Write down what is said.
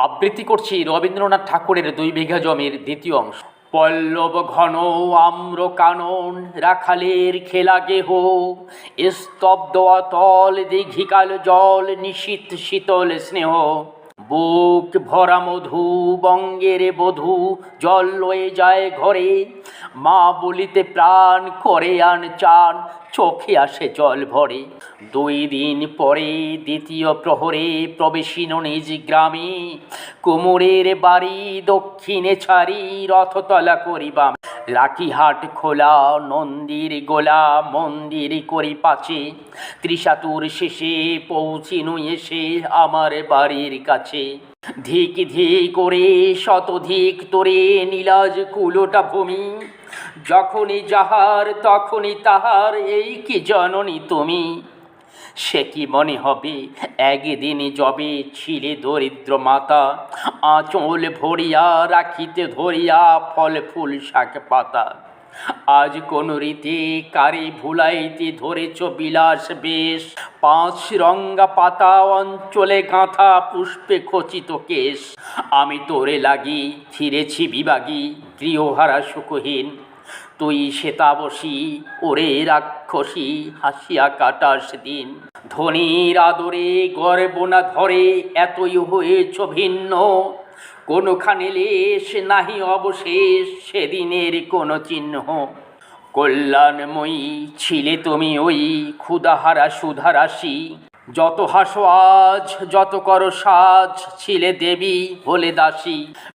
আবৃত্তি করছি রবীন্দ্রনাথ ঠাকুরের 2 বিঘা জমির দ্বিতীয় অংশ। পল্লব ঘন আম্র কানন রাখালের খেলা গেহ, স্তব্ধ অতল দীঘিকাল জল নিশীত শীতল স্নেহ। বুক ভরা মধু বঙ্গের বধূ জল লয়ে যায় ঘরে, মা বলিতে প্রাণ করে আন চান চোখে আসে জল ভরে। 2 দিন পরে দ্বিতীয় প্রহরে প্রবেশিন নিজ গ্রামে, কুমোরের বাড়ি দক্ষিণে ছাড়ি রথতলা করিবাম। লাঠিহাট খোলা নন্দীর গোলা মন্দির করি পাচে, ত্রিশাতুর শেষে পৌঁছিনু এসে আমার বাড়ির কাছে। ধিক ধিক করে শতধিক তোরে নীলাজ কুলোটা ভূমি, যখনই যাহার তখনই তাহার এই কি জননী তুমি। সে কি মনে হবে একদিন যবে ছিলে দরিদ্র মাতা, আঁচল ভরিয়া রাখিতে ধরিয়া ফল ফুল শাক পাতা। আজ কোন রীতে কারে ভুলাইতে ধরেছ বিলাস বেশ, 5 রঙ্গা পাতা অঞ্চলে গাঁথা পুষ্পে খচিত কেশ। আমি তোরে লাগি ফিরেছি বিভাগী গৃহহারা সুখহীন, তুই শ্বেতাবসী ওরে রাক্ষসী হাসিয়া কাটাস দিন। ধনীর আদরে গর্ব না ধরে এতই হয়েছ ভিন্ন, কোনখানে লেশ নাহি অবশেষ সেদিনের কোনো চিহ্ন। কল্যাণময়ী ছিলে তুমি ওই ক্ষুধাহারা সুধারাশি, যত হাসো আজ যত করো সাজ ছিলে দেবী হলে দাসী।